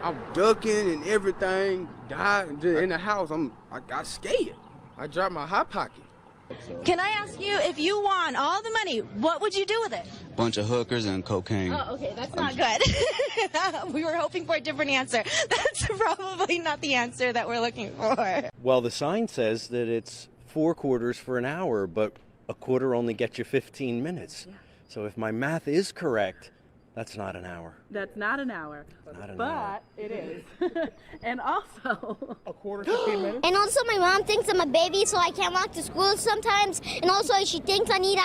I'm ducking and everything. Died in the house. I got scared. I dropped my hot pocket. Can I ask you, if you won all the money, what would you do with it? Bunch of hookers and cocaine. Oh, okay, that's not good. We were hoping for a different answer. That's probably not the answer that we're looking for. Well, the sign says that it's 4 quarters for an hour, but a quarter only gets you 15 minutes. Yeah. So if my math is correct, that's not an hour. That's not an hour. Not an but hour. It is. And also a quarter, 15 minutes. And also my mom thinks I'm a baby, so I can't walk to school sometimes. And also she thinks I need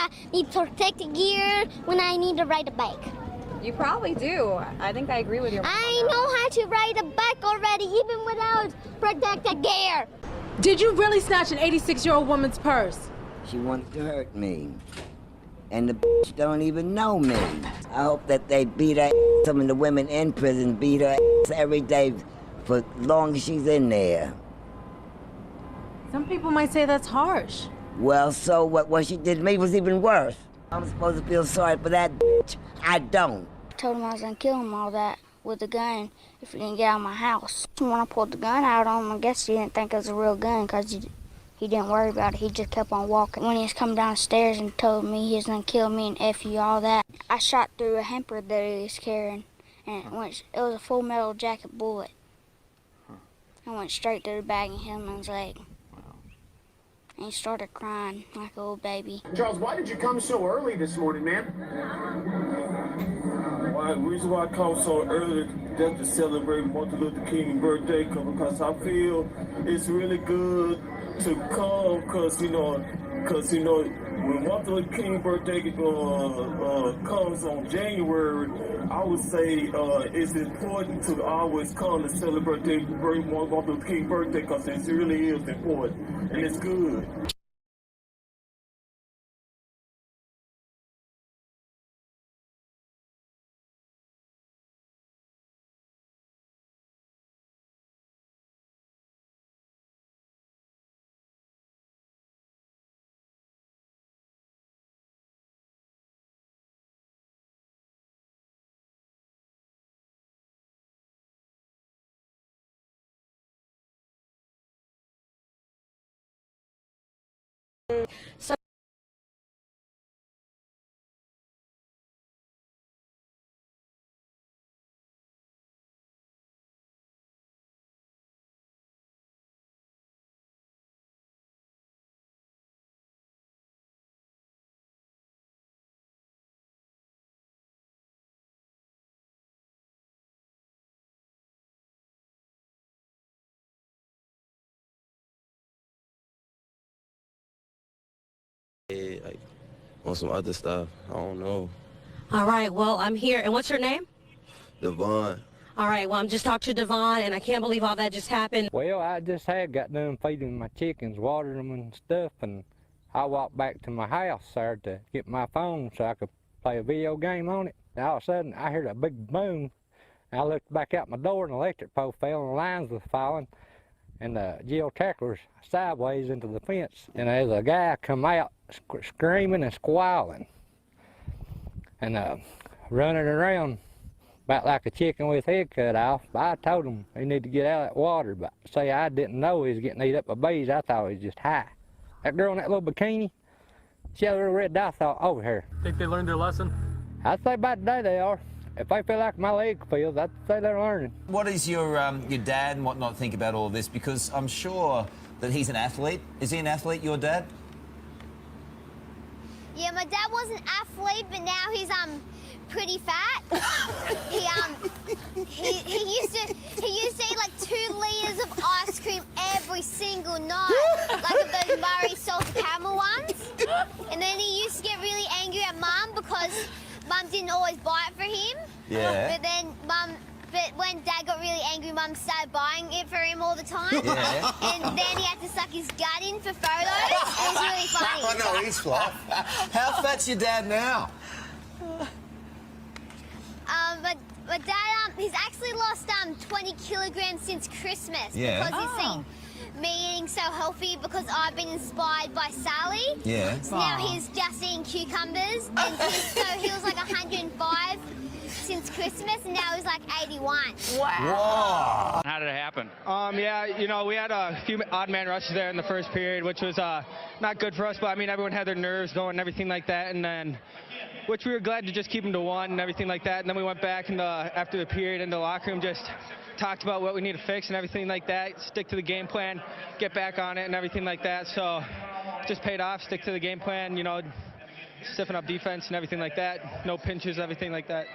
protective gear when I need to ride a bike. You probably do. I think I agree with your mom. I know how to ride a bike already, even without protective gear. Did you really snatch an 86-year-old woman's purse? She wants to hurt me. And the bitch don't even know me. I hope that they beat her ass. Some of the women in prison beat her ass every day for as long as she's in there. Some people might say that's harsh. Well, so what she did to me was even worse. I'm supposed to feel sorry for that bitch. I don't. I told him I was gonna kill him all that with a gun if he didn't get out of my house. When I pulled the gun out on him, I guess he didn't think it was a real gun because he didn't worry about it. He just kept on walking. When he was coming downstairs and told me he was going to kill me and F you, all that, I shot through a hamper that he was carrying, and it was a full metal jacket bullet. I went straight through the bag and hit him in his leg. And he started crying like a little baby. Charles, why did you come so early this morning, man? The reason why I come so early just to celebrate Martin Luther King's birthday, because I feel it's really good to come, because you know, when Martin Luther King's birthday comes on January, I would say it's important to always come to celebrate Martin Luther King's birthday, because it really is important and it's good. So Like, on some other stuff. I don't know. all right, well, I'm here. And what's your name? Devon. All right, well, I'm just talking to Devon, and I can't believe all that just happened. Well, I just had got done feeding my chickens, watering them and stuff, and I walked back to my house there to get my phone so I could play a video game on it. And all of a sudden, I heard a big boom. And I looked back out my door, and the electric pole fell, and the lines were falling, and the geotackler was sideways into the fence. And there's a guy come out screaming and squalling and running around about like a chicken with his head cut off. But I told him he needed to get out of that water, but say I didn't know he was getting eat up by bees. I thought he was just high. That girl in that little bikini, she had a little red dot over her. Think they learned their lesson? I'd say by today they are. If they feel like my leg feels, I'd say they're learning. What does your dad and whatnot think about all of this? Because I'm sure that he's an athlete. Is he an athlete, your dad? Yeah, my dad was an athlete, but now he's pretty fat. he used to eat like 2 liters of ice cream every single night, like of those Murray salted caramel ones. And then he used to get really angry at Mum because Mum didn't always buy it for him. Yeah. But when Dad got really angry, Mum started buying it for him all the time. Yeah. And then he had to suck his gut in for photos. It was really funny. I know, he's flat. How fat's your dad now? But Dad, he's actually lost 20 kilograms since Christmas. Yeah. Because he's seen me eating so healthy because I've been inspired by Sally. Yeah. So now he's just eating cucumbers. And so he was like 105 since Christmas, and now he's like 81. Wow. How did it happen? Yeah, you know, we had a few odd man rushes there in the first period, which was not good for us, but I mean, everyone had their nerves going and everything like that, and then, which we were glad to just keep them to 1 and everything like that, and then we went back after the period in the locker room, just talked about what we need to fix and everything like that, stick to the game plan, get back on it and everything like that, so just paid off, stick to the game plan, you know, stiffen up defense and everything like that, no pinches, everything like that.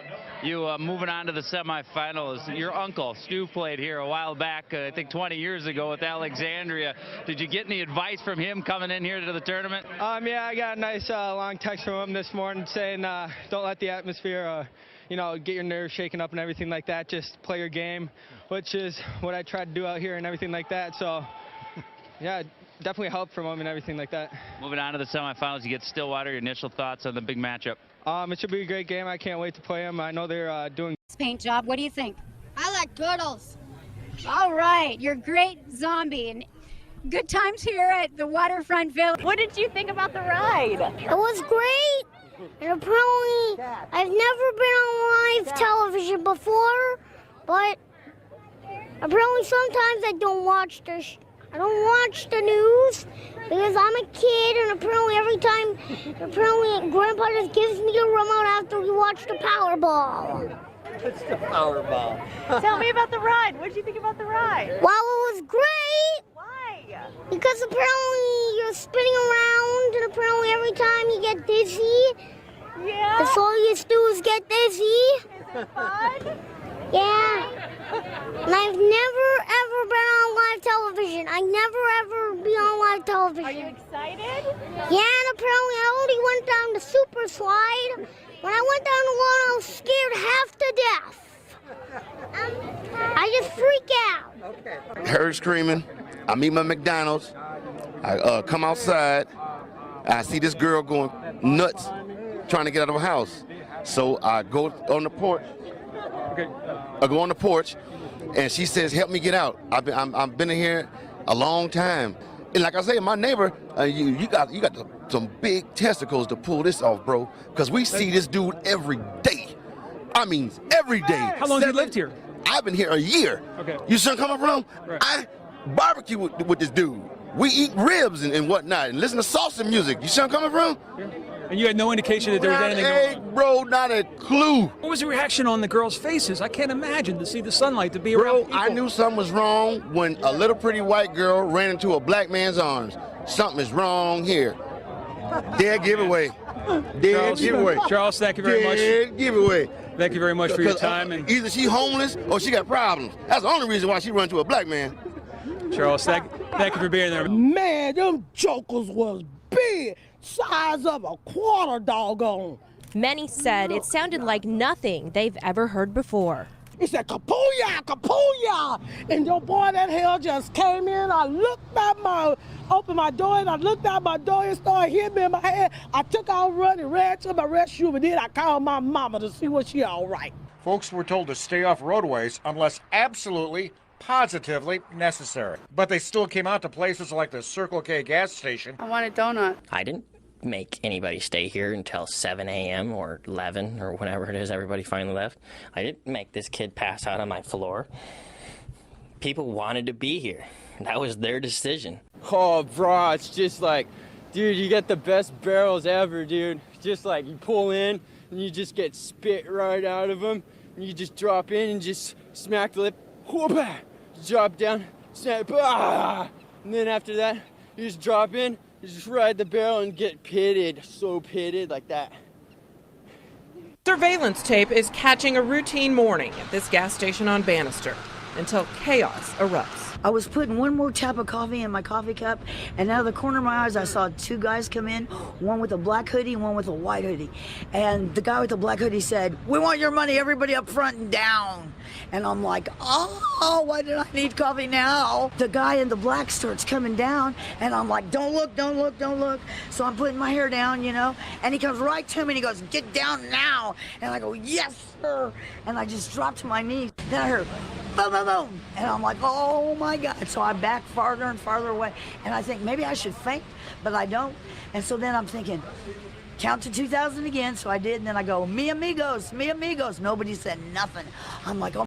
You moving on to the semifinals. Your uncle, Stu, played here a while back, I think 20 years ago with Alexandria. Did you get any advice from him coming in here to the tournament? Yeah, I got a nice long text from him this morning saying don't let the atmosphere, you know, get your nerves shaken up and everything like that. Just play your game, which is what I tried to do out here and everything like that. So, yeah, definitely help from him and everything like that. Moving on to the semifinals, you get Stillwater. Your initial thoughts on the big matchup? It should be a great game. I can't wait to play them. I know they're doing paint job. What do you think? I like turtles. All right, you're a great zombie. And good times here at the Waterfront Village. What did you think about the ride? It was great. And apparently, I've never been on live television before, but apparently sometimes I don't watch the news because I'm a kid, and apparently Grandpa just gives me the remote after we watch the Powerball. It's the Powerball. Tell me about the ride. What did you think about the ride? Well, it was great. Why? Because apparently you're spinning around, and apparently every time you get dizzy, yeah. that's all you do is get dizzy. Is it fun? Yeah. And I've never ever been on live television. I never ever be on live television. Are you excited? Yeah, and apparently I only went down the super slide. When I went down the one, I was scared half to death. I just freak out. Heard screaming. I meet my McDonald's. I come outside. I see this girl going nuts, trying to get out of her house. So I go on the porch. I go on the porch, and she says, "Help me get out. I've been in here a long time." And like I say, my neighbor, you got some big testicles to pull this off, bro. Because we see this dude every day. I mean, every day. How long have you lived here? I've been here a year. Okay. You see where I'm coming from? Right. I barbecue with this dude. We eat ribs and whatnot, and listen to salsa music. You see where I'm coming from? Yeah. And you had no indication that there was anything going on? Bro, not a clue. What was the reaction on the girls' faces? I can't imagine to see the sunlight, to be around people. I knew something was wrong when a little pretty white girl ran into a black man's arms. Something is wrong here. Dead giveaway. Dead giveaway. Charles, thank you very much. Dead giveaway. Thank you very much for your time. And either she homeless or she got problems. That's the only reason why she run to a black man. Charles, thank you for being there. Man, them jokers was big, size of a quarter doggone. Many said it sounded like nothing they've ever heard before. He said, "Kapooyah, kapooyah!" And your boy, that hell just came in. I opened my door, and I looked out my door and started hitting me in my head. I took out running, ran to my restroom, and then I called my mama to see was she all right. Folks were told to stay off roadways unless absolutely, positively necessary. But they still came out to places like the Circle K gas station. I want a donut. I didn't make anybody stay here until 7 a.m. or 11 or whenever it is everybody finally left. I didn't make this kid pass out on my floor. People wanted to be here. That was their decision. Oh, bro, it's just like, dude, you get the best barrels ever, dude. Just like you pull in and you just get spit right out of them. And you just drop in and just smack the lip. Whoop-ah! Drop down, snap, and then after that, you just drop in, you just ride the barrel and get pitted, so pitted like that. Surveillance tape is catching a routine morning at this gas station on Bannister until chaos erupts. I was putting one more tap of coffee in my coffee cup, and out of the corner of my eyes, I saw two guys come in, one with a black hoodie and one with a white hoodie. And the guy with the black hoodie said, "We want your money, everybody up front and down." And I'm like, oh, why did I need coffee now? The guy in the black starts coming down, and I'm like, don't look, don't look, don't look. So I'm putting my hair down, and he comes right to me and he goes, "Get down now." And I go, "Yes, sir." And I just dropped to my knees. Then I heard, boom, boom, boom. And I'm like, oh my God. So I back farther and farther away. And I think maybe I should faint, but I don't. And so then I'm thinking, count to 2,000 again. So I did, and then I go, mi amigos, mi amigos. Nobody said nothing. I'm like, oh.